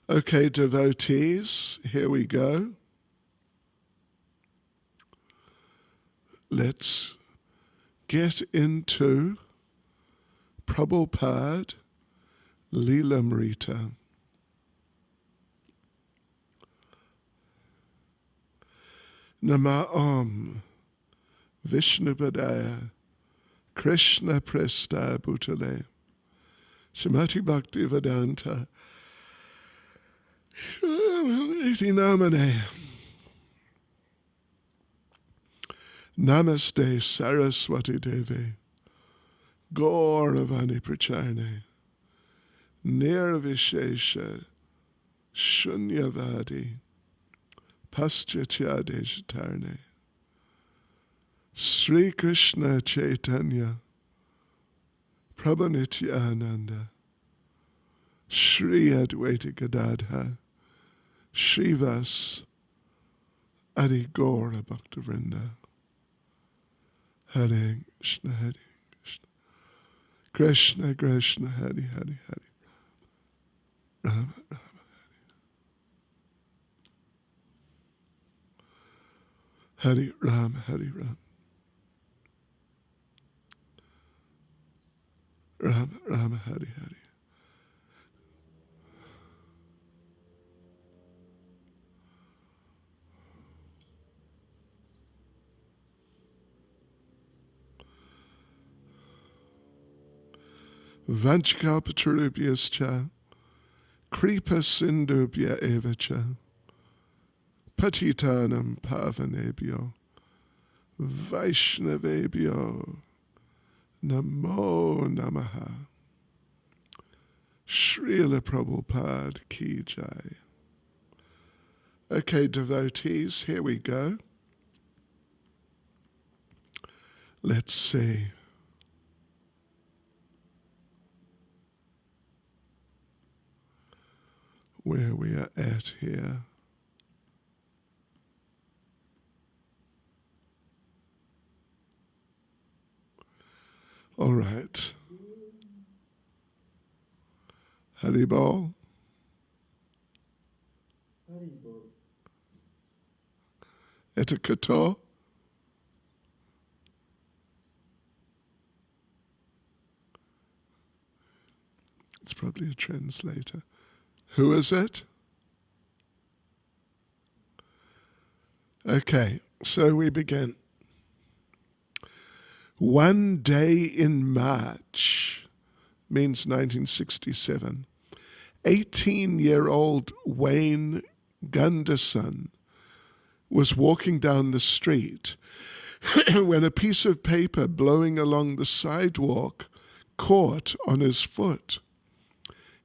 Okay, devotees, here we go. Let's get into Prabhupada lilamrita. Nama Om Vishnupadaya Krishna Presta Bhutale Srimati Bhakti Vedanta Iti Namane Namaste Saraswati Devi Gauravani Prachane Nirvishesha Shunyavadi Paschatyadesh Sri Krishna Caitanya Prabhu Nityananda Shri Advaita Gadadha Shrivas Adi Gaura Bhaktivinoda Hare Krishna Hare Krishna Krishna Krishna Hare Hare Hare Rama Rama Hare Ram Hare Ram Ram Ram Hare Hare. Vanchkalpatarubhyascha Kripa Sindhubhya Evacha Patitanam Pavanebhyo Vaishnavebhyo Namo Namaha. Srila Prabhupada Ki Jai. Okay, devotees, here we go. Let's see. Where we are at here. All right. Haribol. Haribol. Etikato. It's probably a translator. Who is it? Okay, so we begin. One day in March means 1967. 18-year-old Wayne Gunderson was walking down the street when a piece of paper blowing along the sidewalk caught on his foot.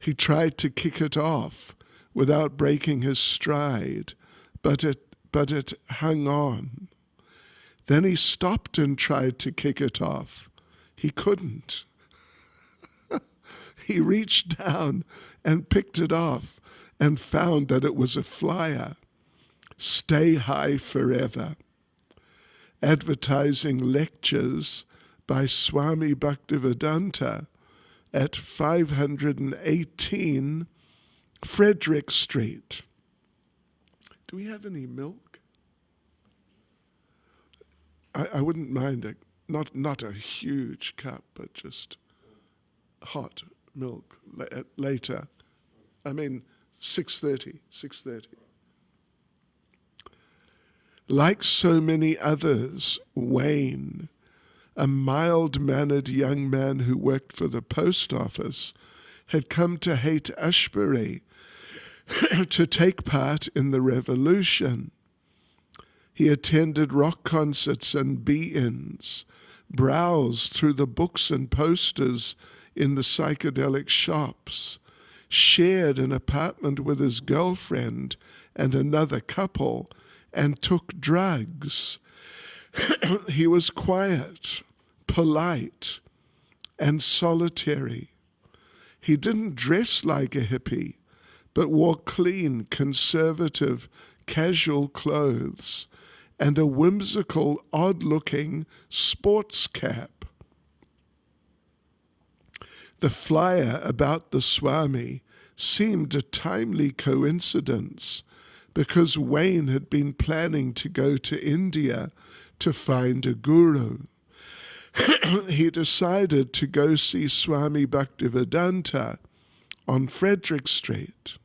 He tried to kick it off without breaking his stride, but it hung on. Then he stopped and tried to kick it off. He couldn't. He reached down and picked it off and found that it was a flyer. Stay High Forever. Advertising lectures by Swami Bhaktivedanta at 518 Frederick Street. Do we have any milk? I wouldn't mind not a huge cup, but just hot milk later. I mean, 6:30. Like so many others, Wayne, a mild-mannered young man who worked for the post office, had come to hate Ashbury to take part in the revolution. He attended rock concerts and be-ins, browsed through the books and posters in the psychedelic shops, shared an apartment with his girlfriend and another couple, and took drugs. He was quiet, polite, and solitary. He didn't dress like a hippie, but wore clean, conservative, casual clothes and a whimsical, odd-looking sports cap. The flyer about the Swami seemed a timely coincidence because Wayne had been planning to go to India to find a guru. He decided to go see Swami Bhaktivedanta on Frederick Street.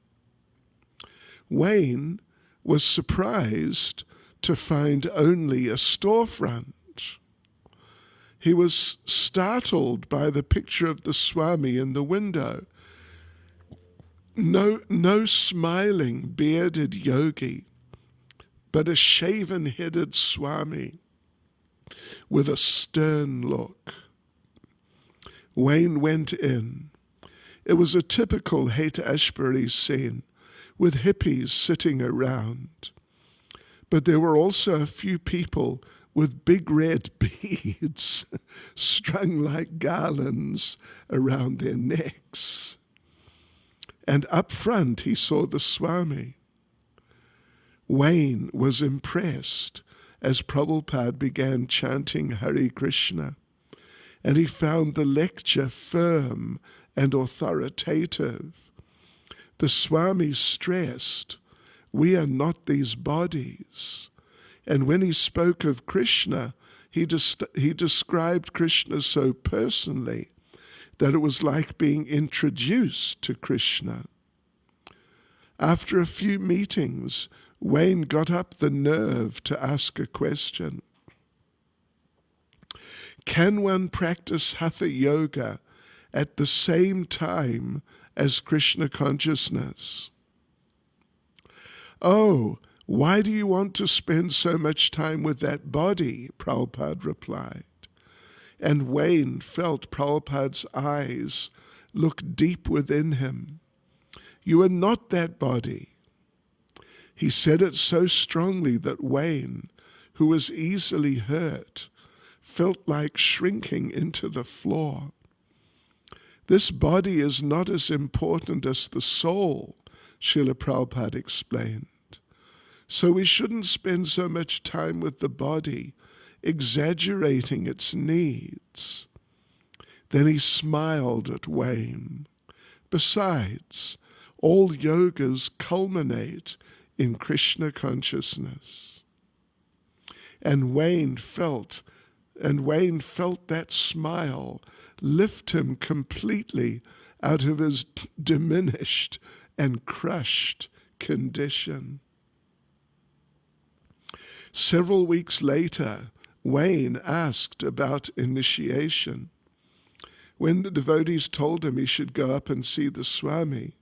Wayne was surprised to find only a storefront. He was startled by the picture of the Swami in the window. No smiling, bearded yogi, but a shaven-headed Swami with a stern look. Wayne went in. It was a typical Haight-Ashbury scene, with hippies sitting around. But there were also a few people with big red beads strung like garlands around their necks. And up front he saw the Swami. Wayne was impressed as Prabhupada began chanting Hare Krishna, and he found the lecture firm and authoritative. The Swami stressed, "We are not these bodies." And when he spoke of Krishna, he described Krishna so personally that it was like being introduced to Krishna. After a few meetings, Wayne got up the nerve to ask a question. Can one practice Hatha Yoga at the same time as Krishna consciousness? "Oh, why do you want to spend so much time with that body?" Prabhupada replied. And Wayne felt Prabhupada's eyes look deep within him. "You are not that body." He said it so strongly that Wayne, who was easily hurt, felt like shrinking into the floor. "This body is not as important as the soul," Srila Prabhupada explained. "So we shouldn't spend so much time with the body, exaggerating its needs." Then he smiled at Wayne. "Besides, all yogas culminate in Krishna consciousness." And Wayne felt that smile lift him completely out of his diminished and crushed condition. Several weeks later, Wayne asked about initiation. When the devotees told him he should go up and see the Swami,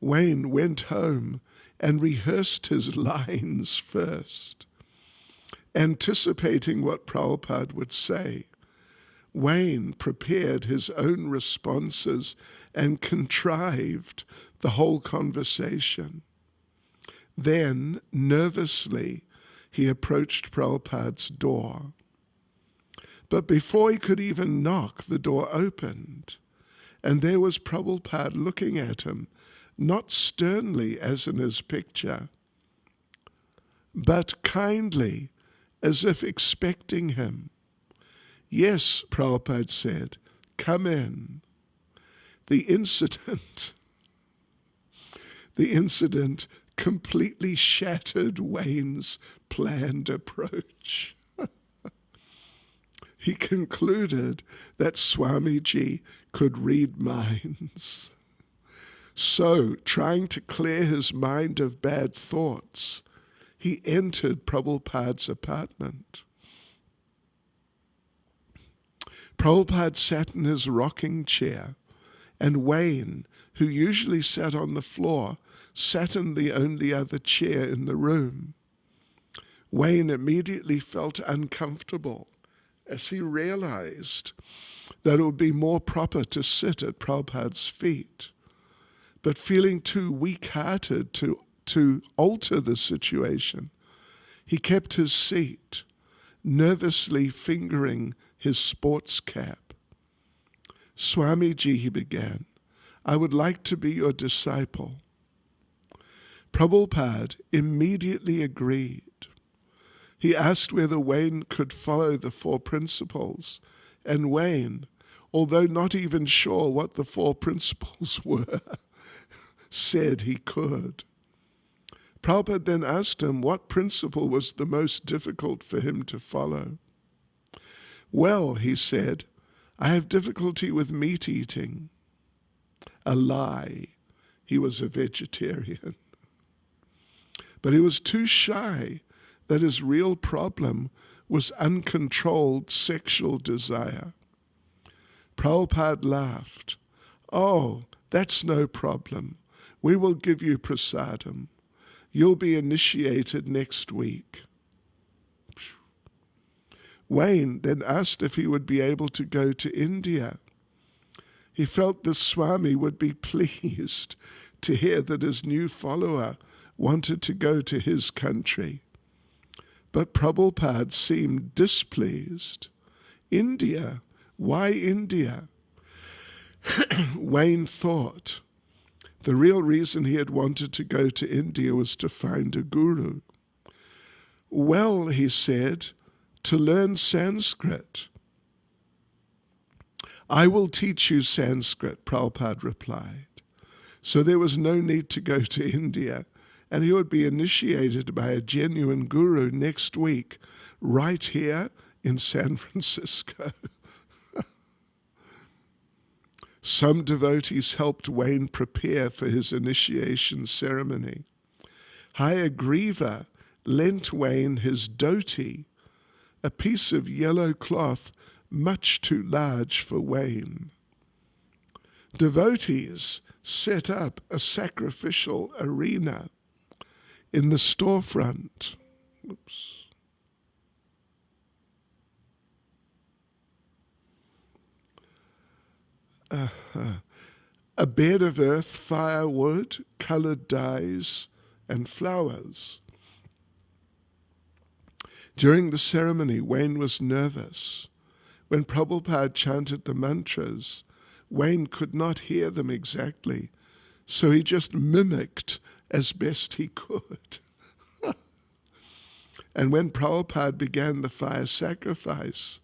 Wayne went home and rehearsed his lines first. Anticipating what Prabhupada would say, Wayne prepared his own responses and contrived the whole conversation. Then, nervously, he approached Prabhupada's door. But before he could even knock, the door opened, and there was Prabhupada looking at him, not sternly as in his picture, but kindly, as if expecting him. "Yes," Prabhupada said, "come in." The incident completely shattered Wayne's planned approach. He concluded that Swamiji could read minds. So, trying to clear his mind of bad thoughts, he entered Prabhupada's apartment. Prabhupada sat in his rocking chair, and Wayne, who usually sat on the floor, sat in the only other chair in the room. Wayne immediately felt uncomfortable as he realized that it would be more proper to sit at Prabhupada's feet. But feeling too weak-hearted to alter the situation, he kept his seat, nervously fingering his sports cap. "Swamiji," he began, "I would like to be your disciple." Prabhupada immediately agreed. He asked whether Wayne could follow the four principles, and Wayne, although not even sure what the four principles were, said he could. Prabhupada then asked him what principle was the most difficult for him to follow. Well, he said, I have difficulty with meat eating. A lie. He was a vegetarian. But he was too shy that his real problem was uncontrolled sexual desire. Prabhupada laughed. Oh, that's no problem. We will give you prasadam. You'll be initiated next week. Wayne then asked if he would be able to go to India. He felt the Swami would be pleased to hear that his new follower wanted to go to his country. But Prabhupada seemed displeased. India? Why India? Wayne thought the real reason he had wanted to go to India was to find a guru. Well, he said, to learn Sanskrit. I will teach you Sanskrit, Prabhupada replied. So there was no need to go to India, and he would be initiated by a genuine guru next week, right here in San Francisco. Some devotees helped Wayne prepare for his initiation ceremony. Hayagriva lent Wayne his dhoti, a piece of yellow cloth much too large for Wayne. Devotees set up a sacrificial arena in the storefront. Oops. A bed of earth, firewood, colored dyes, and flowers. During the ceremony, Wayne was nervous. When Prabhupada chanted the mantras, Wayne could not hear them exactly, so he just mimicked as best he could. And when Prabhupada began the fire sacrifice,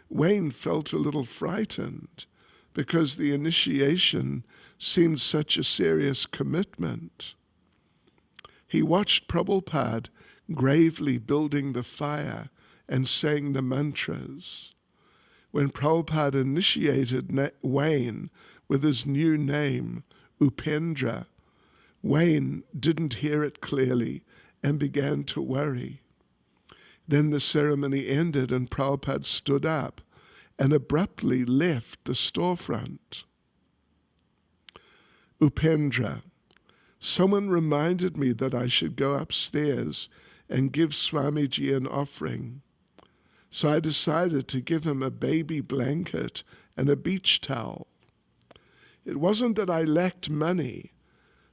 Wayne felt a little frightened because the initiation seemed such a serious commitment. He watched Prabhupada gravely building the fire and saying the mantras. When Prabhupada initiated Wayne with his new name, Upendra, Wayne didn't hear it clearly and began to worry. Then the ceremony ended and Prabhupada stood up and abruptly left the storefront. Upendra, someone reminded me that I should go upstairs and give Swamiji an offering. So I decided to give him a baby blanket and a beach towel. It wasn't that I lacked money,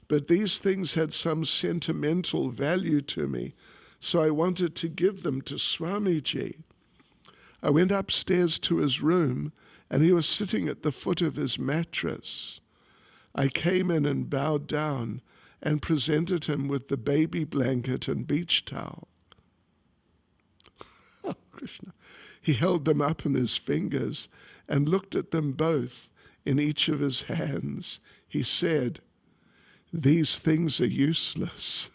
but these things had some sentimental value to me, so I wanted to give them to Swamiji. I went upstairs to his room, and he was sitting at the foot of his mattress. I came in and bowed down and presented him with the baby blanket and beach towel. Oh, Krishna. He held them up in his fingers and looked at them both in each of his hands. He said, "These things are useless."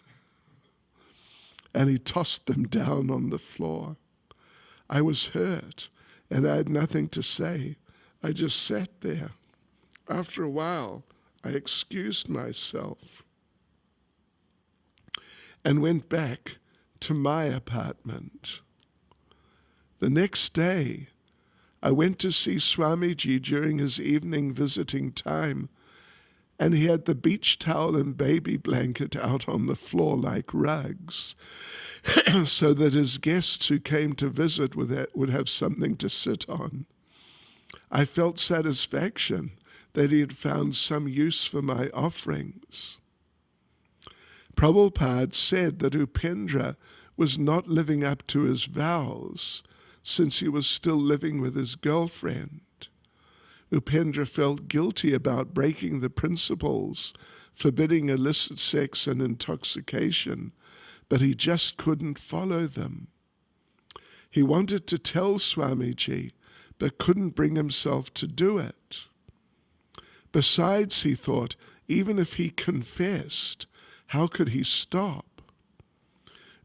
And he tossed them down on the floor. I was hurt, and I had nothing to say. I just sat there. After a while, I excused myself and went back to my apartment. The next day, I went to see Swamiji during his evening visiting time, and he had the beach towel and baby blanket out on the floor like rugs, so that his guests who came to visit would have something to sit on. I felt satisfaction that he had found some use for my offerings. Prabhupada said that Upendra was not living up to his vows since he was still living with his girlfriend. Upendra felt guilty about breaking the principles forbidding illicit sex and intoxication, but he just couldn't follow them. He wanted to tell Swamiji, but couldn't bring himself to do it. Besides, he thought, Even if he confessed, how could he stop?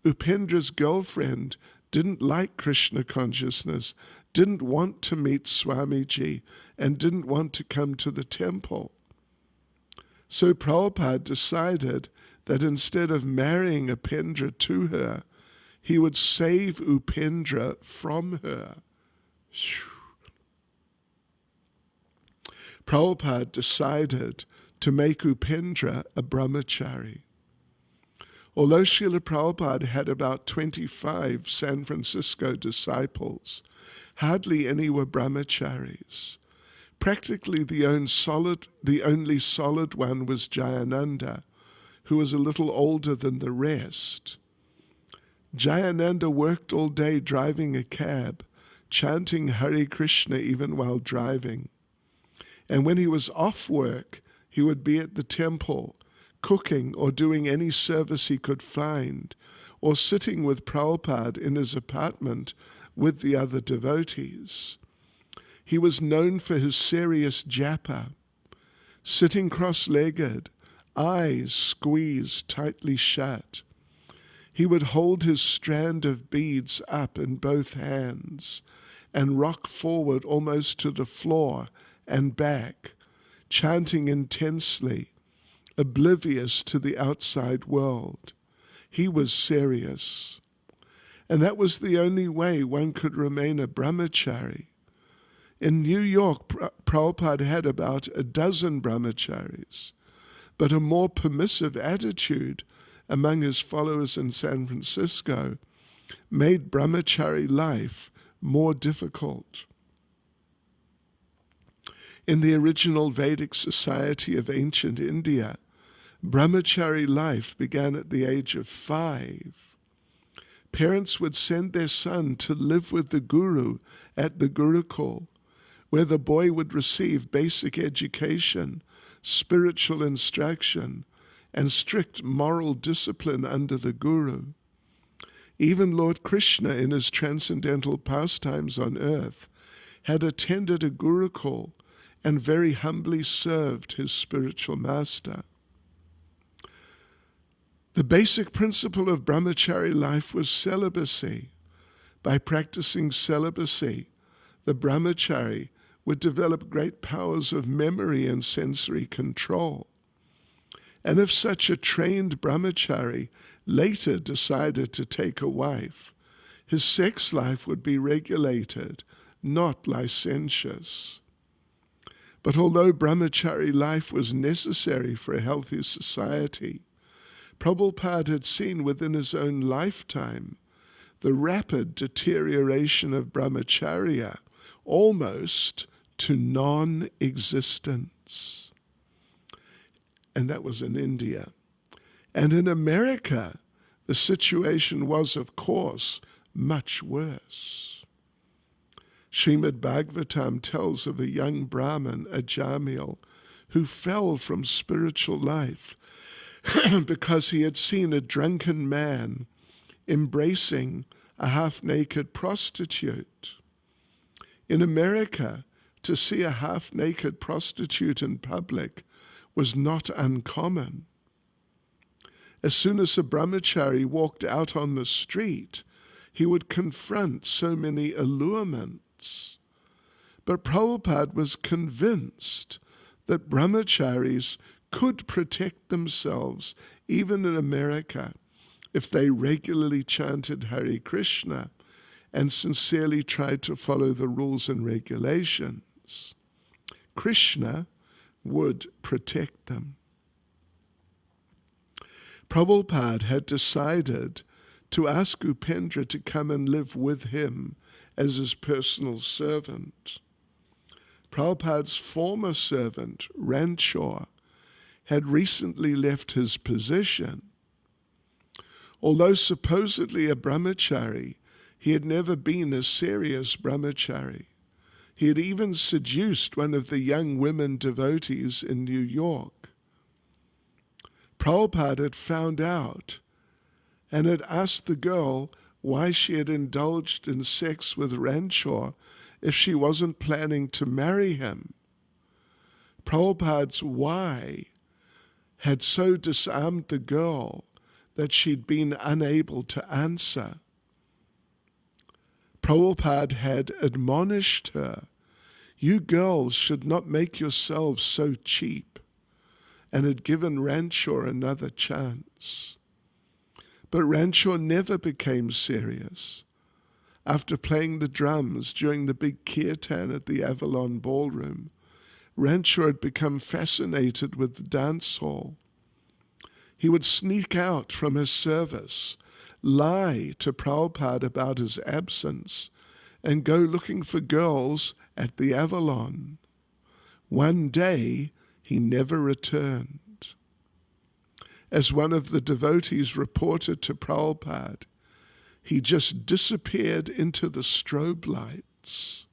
Upendra's girlfriend didn't like Krishna consciousness, didn't want to meet Swamiji, and didn't want to come to the temple. So Prabhupada decided that instead of marrying Upendra to her, he would save Upendra from her. Prabhupada decided to make Upendra a brahmachari. Although Srila Prabhupada had about 25 San Francisco disciples, hardly any were brahmacharis. Practically the only solid one was Jayananda, who was a little older than the rest. Jayananda worked all day driving a cab, chanting Hare Krishna even while driving. And when he was off work, he would be at the temple, cooking or doing any service he could find, or sitting with Prabhupada in his apartment with the other devotees. He was known for his serious japa, sitting cross-legged, eyes squeezed tightly shut. He would hold his strand of beads up in both hands and rock forward almost to the floor and back, chanting intensely, oblivious to the outside world. He was serious. And that was the only way one could remain a brahmachari. In New York, Prabhupada had about a dozen brahmacharis, but a more permissive attitude among his followers in San Francisco made brahmachari life more difficult. In the original Vedic society of ancient India, brahmachari life began at the age of 5. Parents would send their son to live with the guru at the Gurukul, where the boy would receive basic education, spiritual instruction, and strict moral discipline under the guru. Even Lord Krishna, in his transcendental pastimes on earth, had attended a Gurukul and very humbly served his spiritual master. The basic principle of brahmachari life was celibacy. By practicing celibacy, the brahmachari would develop great powers of memory and sensory control. And if such a trained brahmachari later decided to take a wife, his sex life would be regulated, not licentious. But although brahmachari life was necessary for a healthy society, Prabhupada had seen within his own lifetime the rapid deterioration of brahmacharya, almost to non-existence. And that was in India. And in America, the situation was, of course, much worse. Srimad Bhagavatam tells of a young Brahmin, a Jamil, who fell from spiritual life because he had seen a drunken man embracing a half-naked prostitute. In America, to see a half-naked prostitute in public was not uncommon. As soon as a brahmachari walked out on the street, he would confront so many allurements. But Prabhupada was convinced that brahmacharis could protect themselves, even in America, if they regularly chanted Hare Krishna and sincerely tried to follow the rules and regulations. Krishna would protect them. Prabhupada had decided to ask Upendra to come and live with him as his personal servant. Prabhupada's former servant, Ranchor, had recently left his position. Although supposedly a brahmachari, he had never been a serious brahmachari. He had even seduced one of the young women devotees in New York. Prabhupada had found out and had asked the girl why she had indulged in sex with Ranchor if she wasn't planning to marry him. Prabhupada's why had so disarmed the girl that she'd been unable to answer. Prabhupada had admonished her, "You girls should not make yourselves so cheap," and had given Ranchor another chance. But Ranchor never became serious. After playing the drums during the big kirtan at the Avalon Ballroom, Ranchor had become fascinated with the dance hall. He would sneak out from his service, lie to Prabhupada about his absence, and go looking for girls at the Avalon. One day, he never returned. As one of the devotees reported to Prabhupada, he just disappeared into the strobe lights.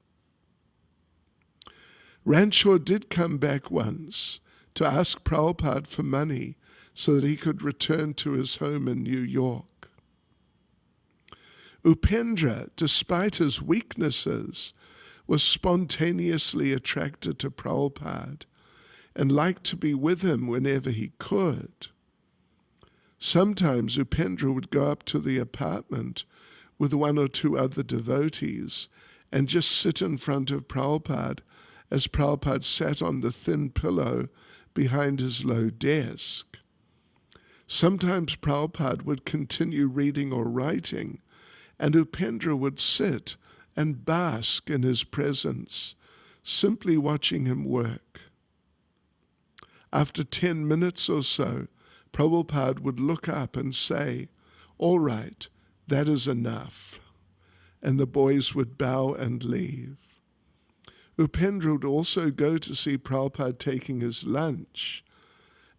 Ranchor did come back once to ask Prabhupada for money so that he could return to his home in New York. Upendra, despite his weaknesses, was spontaneously attracted to Prabhupada and liked to be with him whenever he could. Sometimes Upendra would go up to the apartment with one or two other devotees and just sit in front of Prabhupada as Prabhupada sat on the thin pillow behind his low desk. Sometimes Prabhupada would continue reading or writing, and Upendra would sit and bask in his presence, simply watching him work. After 10 minutes or so, Prabhupada would look up and say, "All right, that is enough," and the boys would bow and leave. Upendra would also go to see Prabhupada taking his lunch,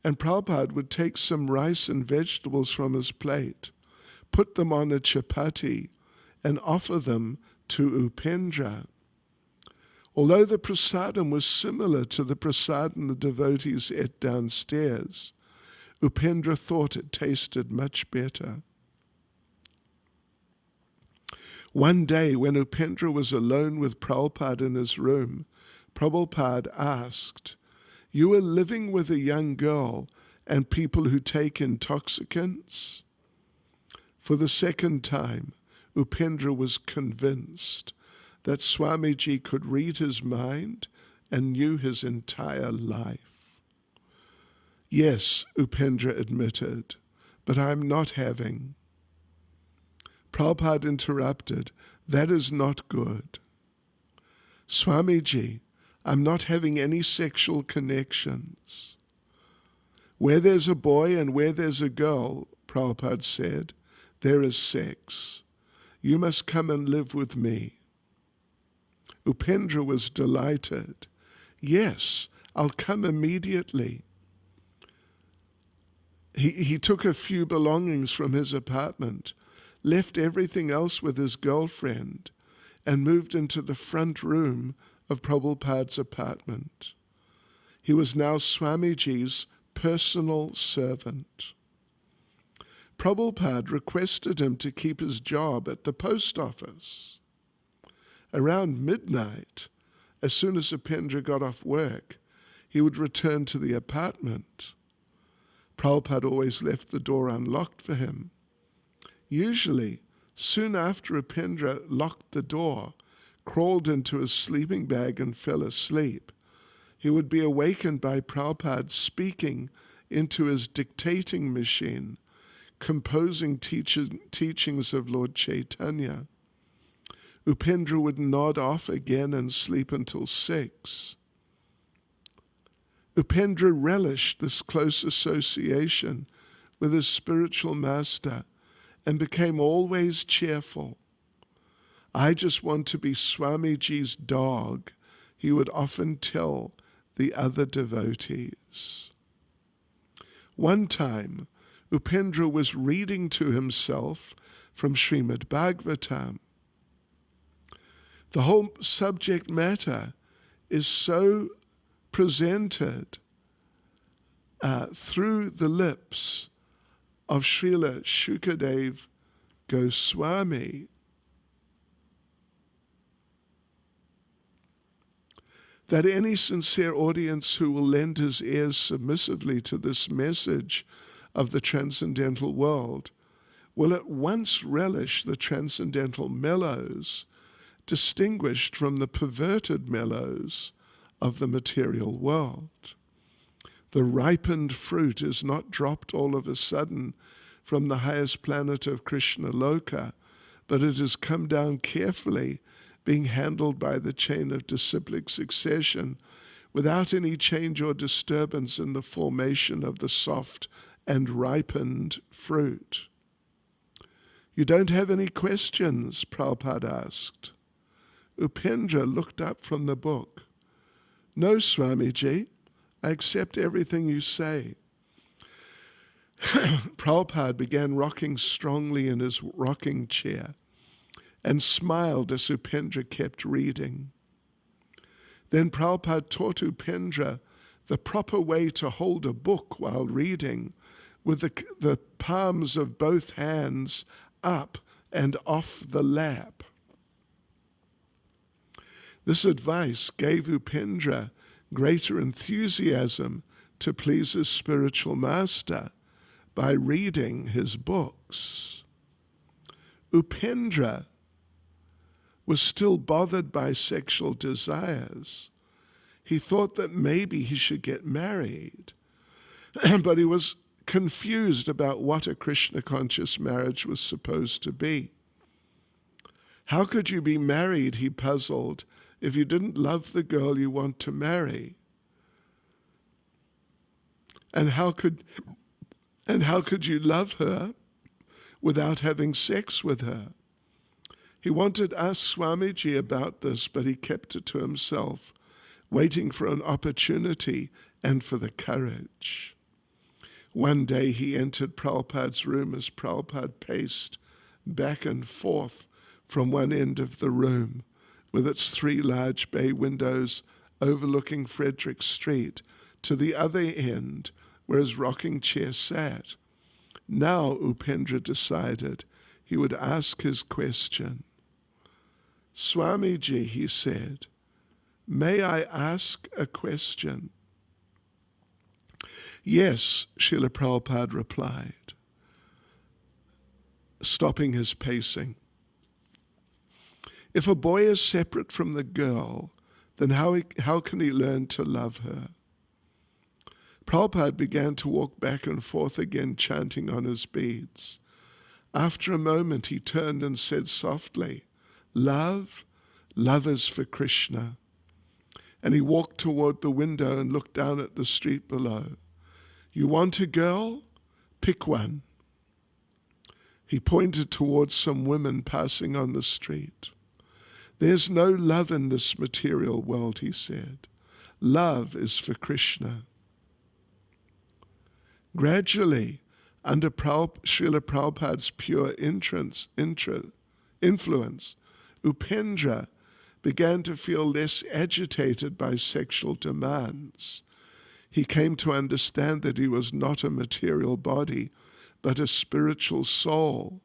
and Prabhupada would take some rice and vegetables from his plate, put them on a chapati, and offer them to Upendra. Although the prasadam was similar to the prasadam the devotees ate downstairs, Upendra thought it tasted much better. One day, when Upendra was alone with Prabhupada in his room, Prabhupada asked, "You are living with a young girl and people who take intoxicants?" For the second time, Upendra was convinced that Swamiji could read his mind and knew his entire life. "Yes," Upendra admitted, "but I'm not having." Prabhupada interrupted, "That is not good." "Swamiji, I'm not having any sexual connections." "Where there's a boy and where there's a girl," Prabhupada said, "there is sex. You must come and live with me." Upendra was delighted. "Yes, I'll come immediately." He took a few belongings from his apartment, left everything else with his girlfriend, and moved into the front room of Prabhupada's apartment. He was now Swamiji's personal servant. Prabhupada requested him to keep his job at the post office. Around midnight, as soon as Upendra got off work, he would return to the apartment. Prabhupada always left the door unlocked for him. Usually, soon after Upendra locked the door, crawled into his sleeping bag and fell asleep, he would be awakened by Prabhupada speaking into his dictating machine, composing teachings of Lord Caitanya. Upendra would nod off again and sleep until 6. Upendra relished this close association with his spiritual master and became always cheerful. "I just want to be Swamiji's dog," he would often tell the other devotees. One time, Upendra was reading to himself from Srimad Bhagavatam. The whole subject matter is so presented through the lips of Srila Shukadev Goswami that any sincere audience who will lend his ears submissively to this message of the transcendental world will at once relish the transcendental mellows distinguished from the perverted mellows of the material world. The ripened fruit is not dropped all of a sudden from the highest planet of Krishna Loka, but it has come down carefully, being handled by the chain of disciplic succession without any change or disturbance in the formation of the soft and ripened fruit. You don't have any questions? Prabhupada asked. Upendra looked up from the book. No, Swamiji, I accept everything you say. Prabhupada began rocking strongly in his rocking chair and smiled as Upendra kept reading. Then Prabhupada taught Upendra the proper way to hold a book while reading, with the palms of both hands up and off the lap. This advice gave Upendra greater enthusiasm to please his spiritual master by reading his books. Upendra was still bothered by sexual desires. He thought that maybe he should get married, but he was confused about what a Krishna-conscious marriage was supposed to be. How could you be married, he puzzled, if you didn't love the girl you want to marry? And how could you love her without having sex with her? He wanted to ask Swamiji about this, but he kept it to himself, waiting for an opportunity and for the courage. One day he entered Prabhupada's room as Prabhupada paced back and forth from one end of the room, with its 3 large bay windows overlooking Frederick Street, to the other end where his rocking chair sat. Now Upendra decided he would ask his question. Swamiji, he said, may I ask a question? Yes, Srila Prabhupada replied, stopping his pacing. If a boy is separate from the girl, then how can he learn to love her? Prabhupada began to walk back and forth again, chanting on his beads. After a moment, he turned and said softly, love is for Krishna. And he walked toward the window and looked down at the street below. You want a girl? Pick one. He pointed towards some women passing on the street. There's no love in this material world, he said. Love is for Krishna. Gradually, under Srila Prabhupada's pure influence, Upendra began to feel less agitated by sexual demands. He came to understand that he was not a material body, but a spiritual soul,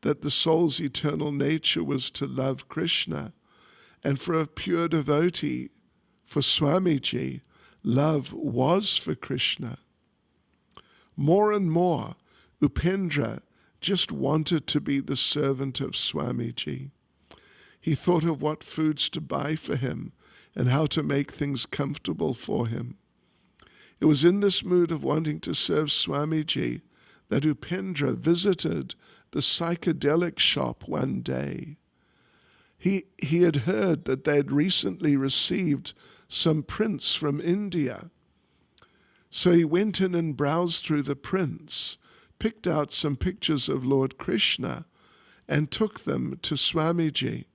that the soul's eternal nature was to love Krishna. And for a pure devotee, for Swamiji, love was for Krishna. More and more, Upendra just wanted to be the servant of Swamiji. He thought of what foods to buy for him and how to make things comfortable for him. It was in this mood of wanting to serve Swamiji that Upendra visited the psychedelic shop one day. He had heard that they had recently received some prints from India. So he went in and browsed through the prints, picked out some pictures of Lord Krishna, and took them to Swamiji.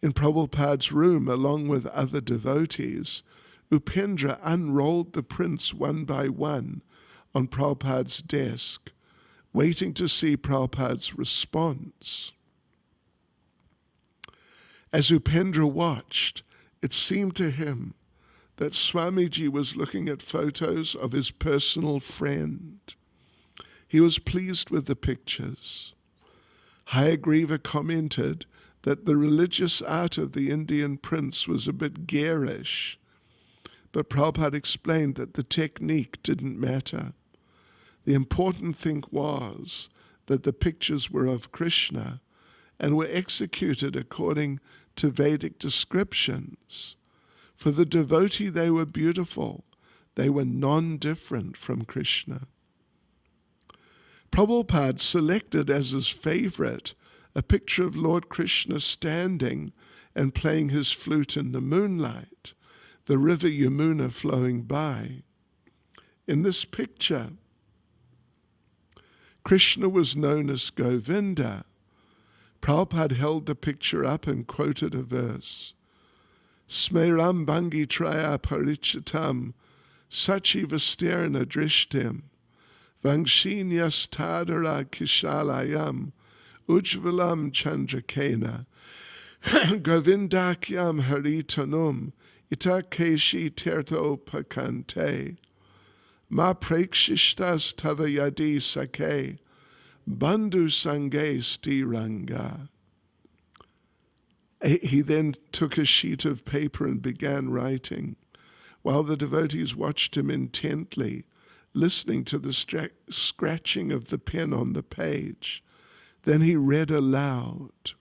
In Prabhupada's room, along with other devotees, Upendra unrolled the prints one by one on Prabhupada's desk, waiting to see Prabhupada's response. As Upendra watched, it seemed to him that Swamiji was looking at photos of his personal friend. He was pleased with the pictures. Hayagriva commented that the religious art of the Indian prince was a bit garish, but Prabhupada explained that the technique didn't matter. The important thing was that the pictures were of Krishna and were executed according to Vedic descriptions. For the devotee, they were beautiful. They were non-different from Krishna. Prabhupada selected as his favorite a picture of Lord Krishna standing and playing his flute in the moonlight, the river Yamuna flowing by. In this picture, Krishna was known as Govinda. Prabhupada held the picture up and quoted a verse. Smeram bangi traya parichitam sachivasterna drishtim vangshinyas tadara kishalayam ujvalam chandrakena govindakyam haritanum itakeshi tirtho pakante ma prekshishtas tava yadi sake bandhu sange stiranga. He then took a sheet of paper and began writing, while the devotees watched him intently, listening to the scratching of the pen on the page. Then he read aloud,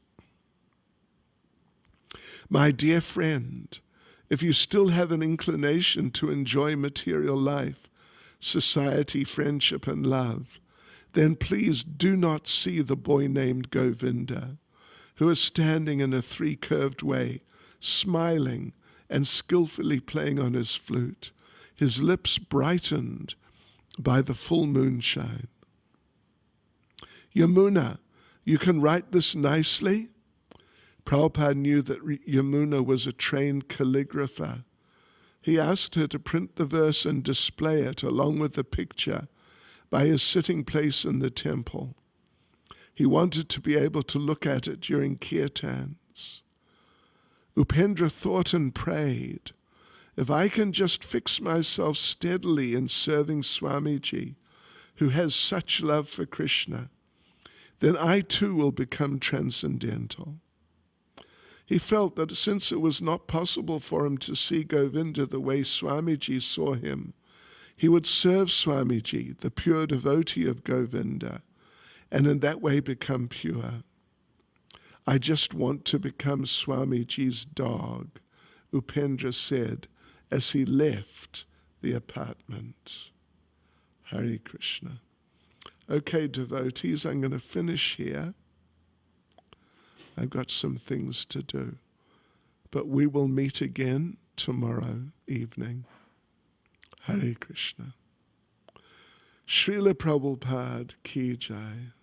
"My dear friend, if you still have an inclination to enjoy material life, society, friendship, and love, then please do not see the boy named Govinda, who is standing in a three-curved way, smiling and skillfully playing on his flute, his lips brightened by the full moonshine. Yamuna, you can write this nicely?" Prabhupada knew that Yamuna was a trained calligrapher. He asked her to print the verse and display it along with the picture by his sitting place in the temple. He wanted to be able to look at it during kirtans. Upendra thought and prayed, if I can just fix myself steadily in serving Swamiji, who has such love for Krishna, then I too will become transcendental. He felt that since it was not possible for him to see Govinda the way Swamiji saw him, he would serve Swamiji, the pure devotee of Govinda, and in that way become pure. I just want to become Swamiji's dog, Upendra said as he left the apartment. Hare Krishna. Okay, devotees, I'm going to finish here. I've got some things to do. But we will meet again tomorrow evening. Hare Krishna. Srila Prabhupada ki jai.